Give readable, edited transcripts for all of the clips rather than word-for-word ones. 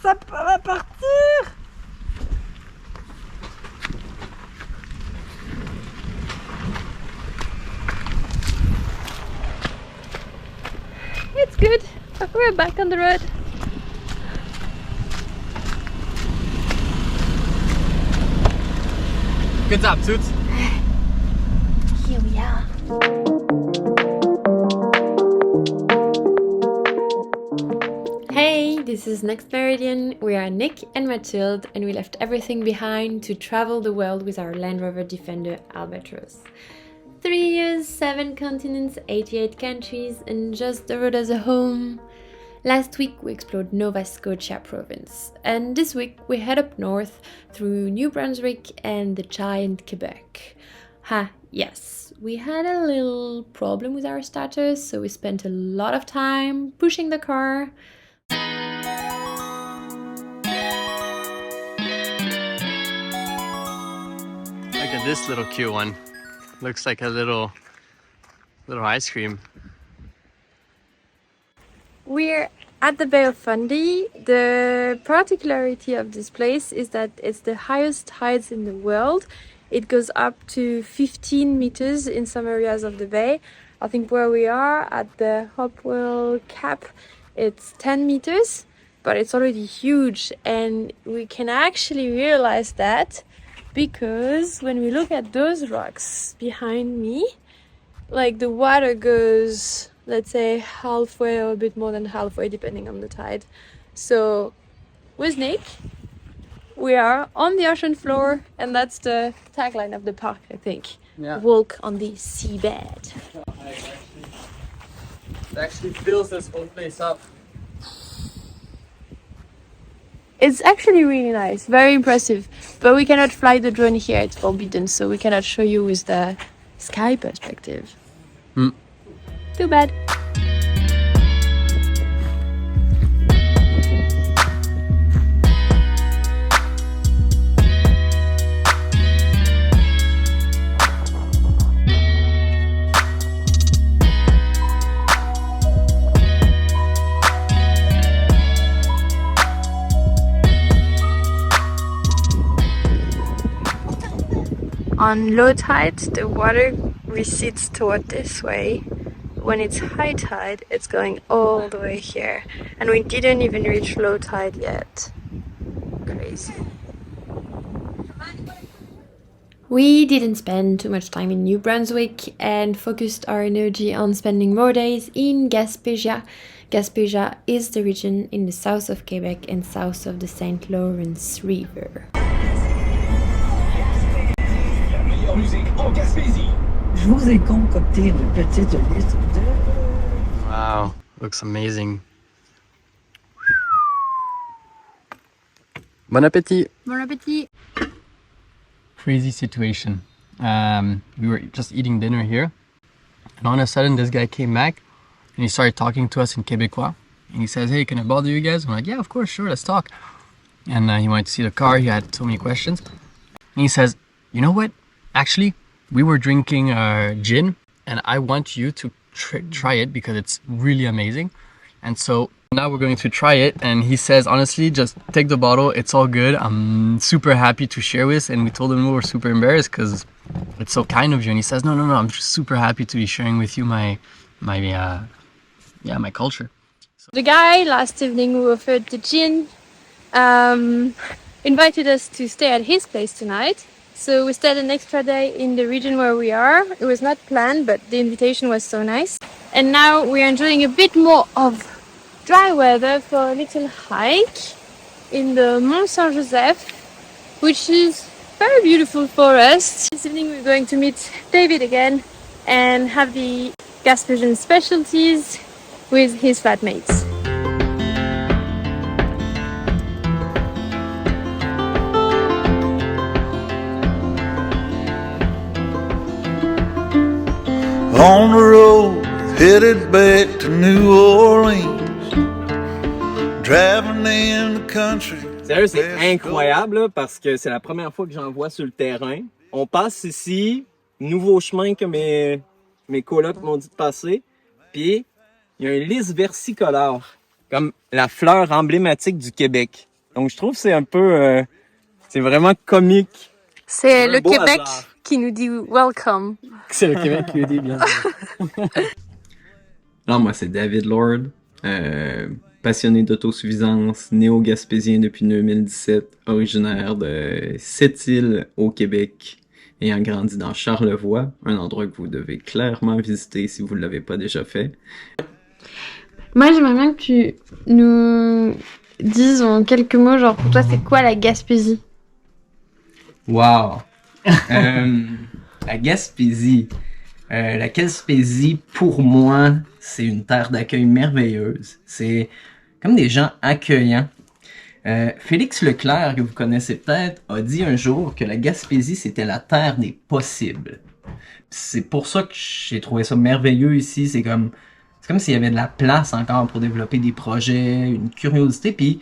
ça va partir. It's good. We're back on the road. Good job, Toots. Here we are. Hey, this is Next Meridian. We are Nick and Mathilde, and we left everything behind to travel the world with our Land Rover Defender Albatros. 3 years, 7 continents, 88 countries, and just the road as a home. Last week we explored Nova Scotia province, and this week we head up north through New Brunswick and the giant Quebec. Yes, we had a little problem with our status, so we spent a lot of time pushing the car. Look at this little cute one. Looks like a little ice cream. We're at the Bay of Fundy. The particularity of this place is that it's the highest heights in the world. It goes up to 15 meters in some areas of the bay. I think where we are at the Hopewell Cap, it's 10 meters, but it's already huge, and we can actually realize that because when we look at those rocks behind me, like the water goes, let's say, halfway or a bit more than halfway depending on the tide. So with Nick, we are on the ocean floor, and that's the tagline of the park, I think. Yeah. Walk on the seabed. It actually fills this whole place up. It's actually really nice, very impressive. But we cannot fly the drone here, it's forbidden, so we cannot show you with the sky perspective. Too bad. On low tide, the water recedes toward this way. When it's high tide, it's going all the way here. And we didn't even reach low tide yet. Crazy. We didn't spend too much time in New Brunswick and focused our energy on spending more days in Gaspe. Gaspe is the region in the south of Quebec and south of the St. Lawrence River. Je vous ai concocté une petite liste de... Wow, looks amazing. Bon appétit. Bon appétit. Crazy situation. We were just eating dinner here, and all of a sudden this guy came back and he started talking to us in Quebecois. And he says, "Hey, can I bother you guys?" I'm like, "Yeah, of course, sure, let's talk." And he wanted to see the car. He had so many questions. And he says, "You know what? Actually, we were drinking gin, and I want you to try it because it's really amazing." And so now we're going to try it. And he says, honestly, just take the bottle. It's all good. I'm super happy to share with. And we told him we were super embarrassed because it's so kind of you. And he says, no, I'm just super happy to be sharing with you my culture. So. The guy last evening who offered the gin invited us to stay at his place tonight. So we stayed an extra day in the region where we are. It was not planned, but the invitation was so nice. And now we're enjoying a bit more of dry weather for a little hike in the Mont Saint-Joseph, which is very beautiful for us. This evening we're going to meet David again and have the Gaspesian specialties with his flatmates. On the road, headed back to New Orleans, driving in the country. Sérieux, c'est incroyable là, parce que c'est la première fois que j'en vois sur le terrain. On passe ici, nouveau chemin que mes colocs m'ont dit de passer, puis il y a un lys versicolore, comme la fleur emblématique du Québec. Donc je trouve que c'est un peu... c'est vraiment comique. C'est un le beau Québec hasard. qui nous dit welcome. C'est le Québec qui le dit bien. Alors moi c'est David Lord, passionné d'autosuffisance, néo-gaspésien depuis 2017, originaire de Sept-Îles au Québec, ayant grandi dans Charlevoix, un endroit que vous devez clairement visiter si vous ne l'avez pas déjà fait. Moi, j'aimerais bien que tu nous dises en quelques mots, genre pour toi, c'est quoi la Gaspésie? Wow! La Gaspésie. La Gaspésie, pour moi, c'est une terre d'accueil merveilleuse. C'est comme des gens accueillants. Félix Leclerc, que vous connaissez peut-être, a dit un jour que la Gaspésie, c'était la terre des possibles. C'est pour ça que j'ai trouvé ça merveilleux ici. C'est comme s'il y avait de la place encore pour développer des projets, une curiosité, puis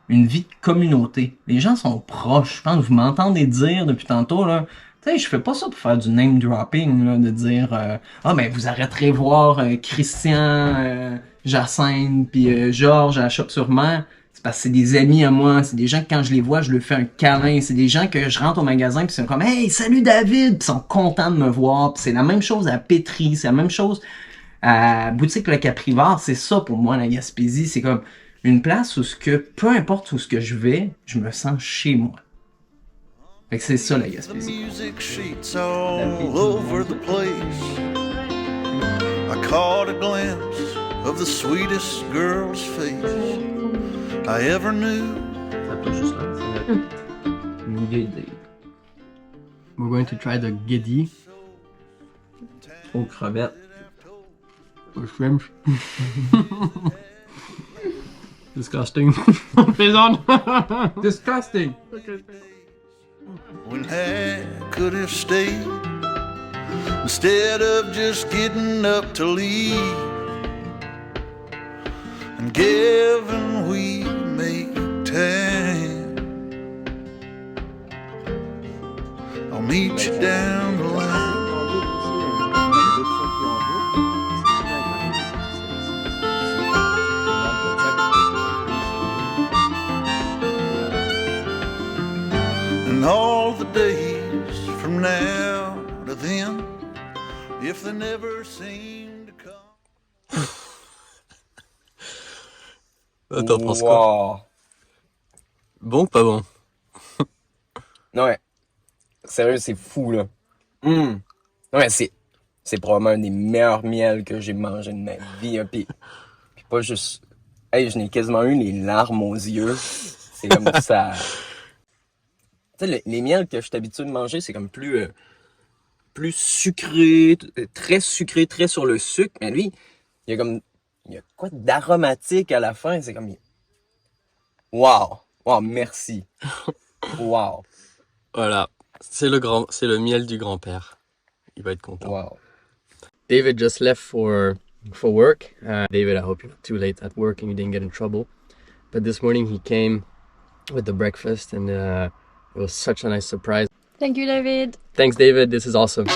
une vie de communauté. Les gens sont proches. Je pense que vous m'entendez dire depuis tantôt, là, tu sais, je fais pas ça pour faire du name dropping, là, de dire ah ben vous arrêterez voir Christian, Jacinthe, puis Georges à la Chop-sur-Mer. C'est parce que c'est des amis à moi, c'est des gens que quand je les vois, je leur fais un câlin. C'est des gens que je rentre au magasin puis ils sont comme hey salut David, puis ils sont contents de me voir. Puis c'est la même chose à Pétry, c'est la même chose à Boutique Le Caprivard. C'est ça pour moi la Gaspésie, c'est comme une place où peu importe où je vais, je me sens chez moi. Fait que c'est ça la Gaspésie. Music sheets all over the place. I caught a glimpse of the sweetest girl's face I ever knew. We're going to try the gedi Aux crevettes. or shrimp. Disgusting. Face on. Disgusting. When I could have stayed instead of just getting up to leave. And given we make time, I'll meet you down the line. And all the days from now to then, if they never seem to come. T'en penses quoi? Bon ou pas bon? Non, ouais. Sérieux, c'est fou, là. Non, ouais, c'est probablement un des meilleurs miels que j'ai mangé de ma vie. Hein. Puis pas juste... Hey, je n'ai quasiment eu les larmes aux yeux. C'est comme ça... Tu sais, les miels que je suis habitué de manger, c'est comme plus sucré, très sur le sucre. Mais lui, il y a quoi d'aromatique à la fin. C'est comme... Wow! Wow, merci! Wow! Voilà, c'est le miel du grand-père. Il va être content. Wow! David just left for work. David, I hope you're not too late at work and you didn't get in trouble. But this morning he came with the breakfast and it was such a nice surprise. Thank you, David. Thanks, David. This is awesome.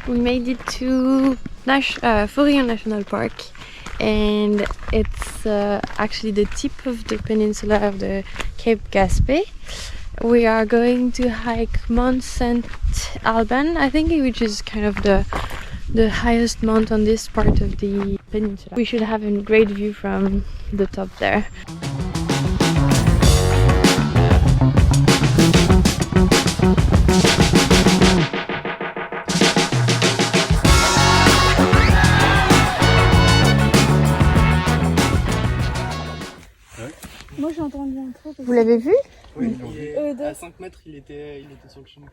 We made it to Forillon National Park and it's actually the tip of the peninsula of the Cape Gaspe. We are going to hike Mount Saint Alban, I think, which is kind of the highest mount on this part of the peninsula. We should have a great view from the top there. Moi j'ai entendu un truc. Vous l'avez vu? Oui, à 5 mètres, il était sur le chemin.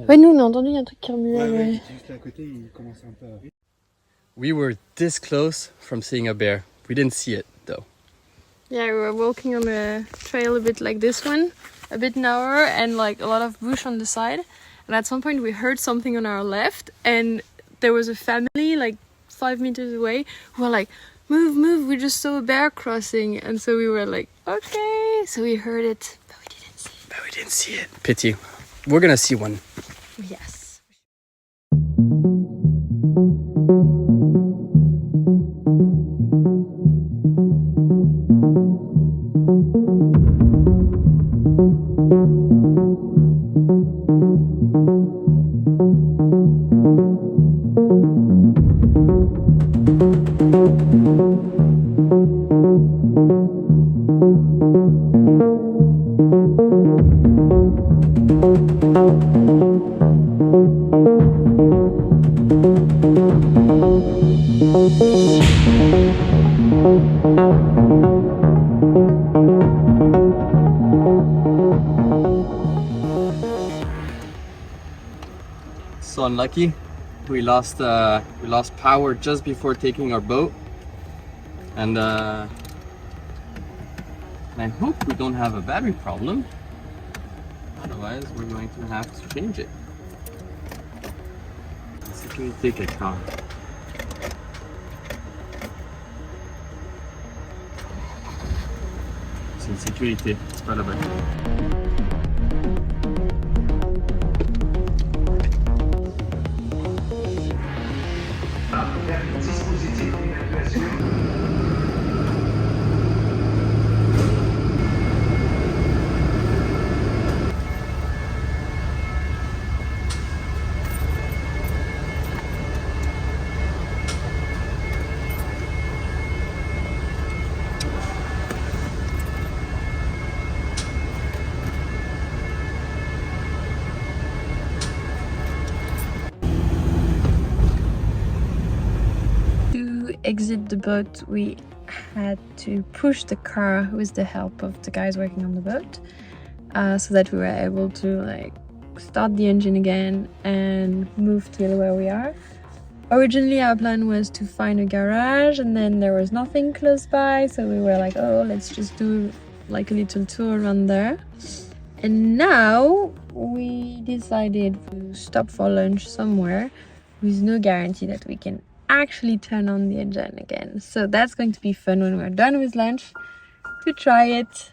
Ouais, nous on a entendu un truc qui remuait. Ouais, juste là à côté, il commençait un peu à... We were this close from seeing a bear. We didn't see it though. Yeah, we were walking on a trail a bit like this one, a bit narrower and like a lot of bush on the side. And at some point we heard something on our left and there was a family like 5 meters away who were like, move, move, we just saw a bear crossing. And so we were like, okay. So we heard it, but we didn't see it. Pity. We're gonna see one. Yes. So unlucky. We lost power just before taking our boat, and I hope we don't have a battery problem. Otherwise, we're going to have to change it. Sécurité quelqu'un. C'est une sécurité, c'est pas la batterie. Exit the boat, we had to push the car with the help of the guys working on the boat, so that we were able to like start the engine again and move till where we are. Originally our plan was to find a garage, and then there was nothing close by, so we were like, oh, let's just do like a little tour around there. And now we decided to stop for lunch somewhere with no guarantee that we can actually turn on the engine again. So that's going to be fun when we're done with lunch to try it.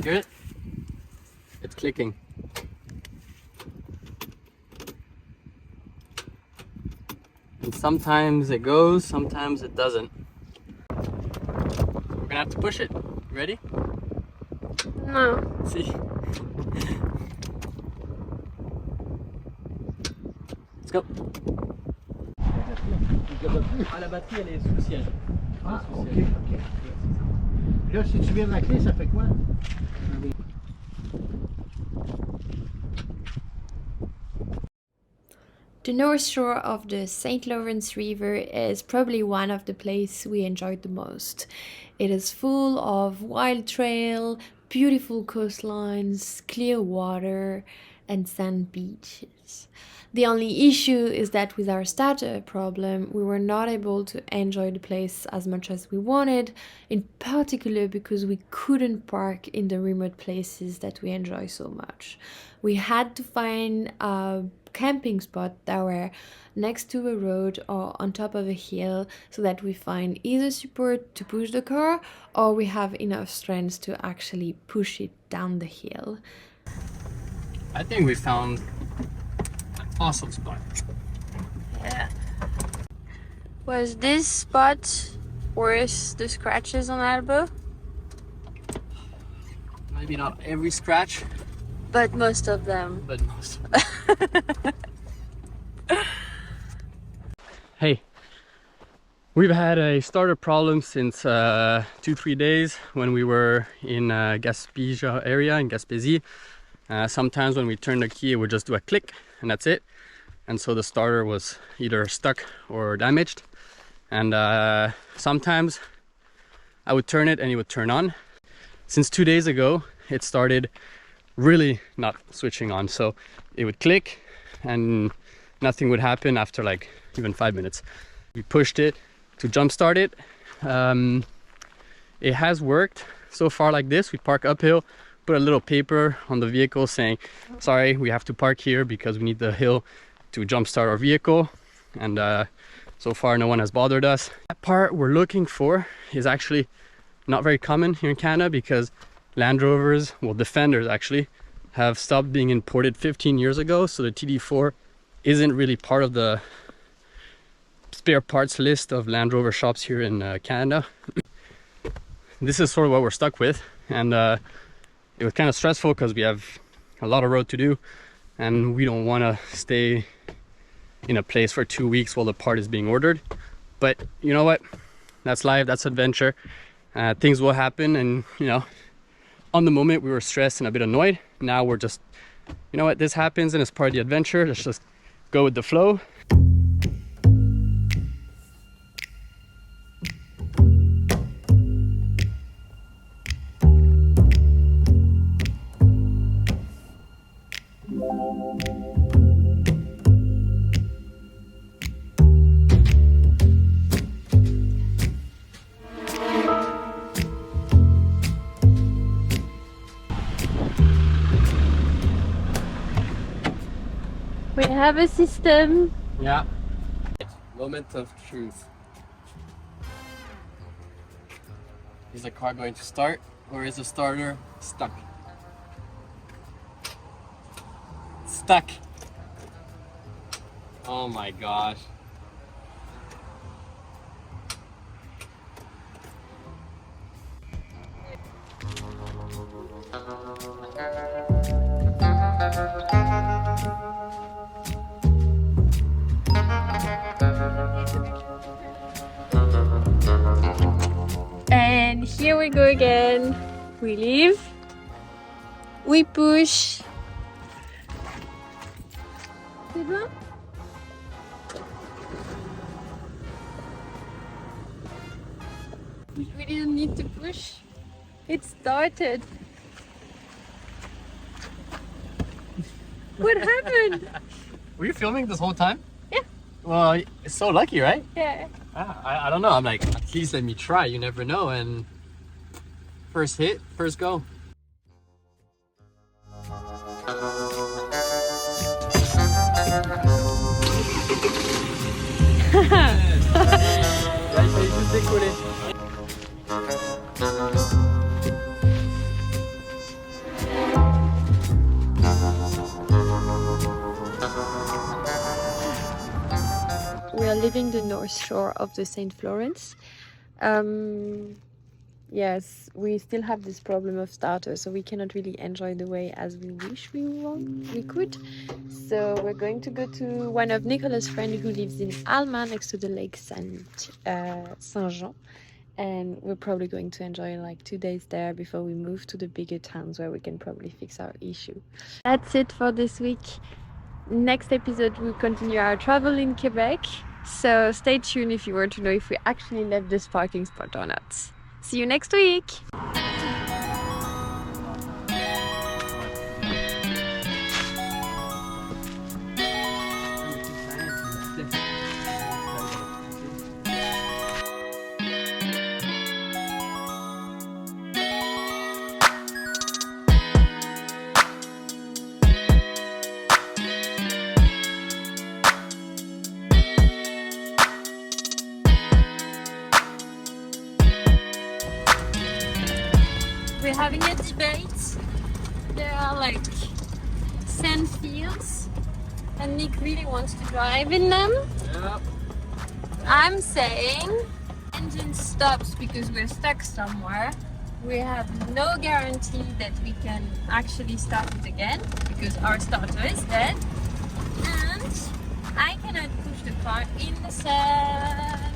Hear it? It's clicking. And sometimes it goes, sometimes it doesn't. We're gonna have to push it. You ready? No. See? Let's go. Ah, la batterie elle est sous le siège. Ah, ok. Là, si tu viens de la clé, ça fait quoi? The north shore of the St. Lawrence River is probably one of the places we enjoyed the most. It is full of wild trail, beautiful coastlines, clear water, and sand beaches. The only issue is that with our starter problem, we were not able to enjoy the place as much as we wanted, in particular because we couldn't park in the remote places that we enjoy so much. We had to find a camping spot that were next to a road or on top of a hill so that we find either support to push the car or we have enough strength to actually push it down the hill. I think we found an awesome spot. Yeah. Was this spot worth the scratches on elbow? Maybe not every scratch, But most of them. but most of them. Hey, we've had a starter problem since 2-3 days when we were in Gaspe area in Gaspésie. Sometimes when we turn the key it would just do a click and that's it, and so the starter was either stuck or damaged, and sometimes I would turn it and it would turn on. Since 2 days ago it started really not switching on, so it would click and nothing would happen after like even 5 minutes. We pushed it to jumpstart it. It has worked so far like this. We park uphill, put a little paper on the vehicle saying, sorry, we have to park here because we need the hill to jumpstart our vehicle, and so far no one has bothered us. That part we're looking for is actually not very common here in Canada because Land Rovers, well, Defenders actually, have stopped being imported 15 years ago, so the TD4 isn't really part of the spare parts list of Land Rover shops here in Canada. This is sort of what we're stuck with, and it was kind of stressful because we have a lot of road to do and we don't want to stay in a place for 2 weeks while the part is being ordered. But you know what, that's life, that's adventure. Things will happen, and you know, on the moment we were stressed and a bit annoyed. Now we're just, you know what, this happens and it's part of the adventure. Let's just go with the flow. We have a system. Yeah. Moment of truth. Is the car going to start, or is the starter stuck? Stuck. Oh my gosh. And here we go again. We leave. We push. C'est bon? We didn't need to push. It started. What happened? Were you filming this whole time? Yeah. Well, it's so lucky, right? Yeah. I don't know. I'm like, at least let me try. You never know. And first hit, first go. We are leaving the north shore of the St. Lawrence. Yes, we still have this problem of starter, so we cannot really enjoy the way as we wish we could. So we're going to go to one of Nicolas' friends who lives in Alma, next to the lake Saint-Jean. And we're probably going to enjoy like 2 days there before we move to the bigger towns where we can probably fix our issue. That's it for this week. next episode we'll continue our travel in Quebec. So stay tuned if you want to know if we actually left this parking spot or not. See you next week! We're having a debate. There are like sand fields and Nick really wants to drive in them. Yep. I'm saying engine stops because we're stuck somewhere. We have no guarantee that we can actually start it again because our starter is dead. And I cannot push the car in the sand.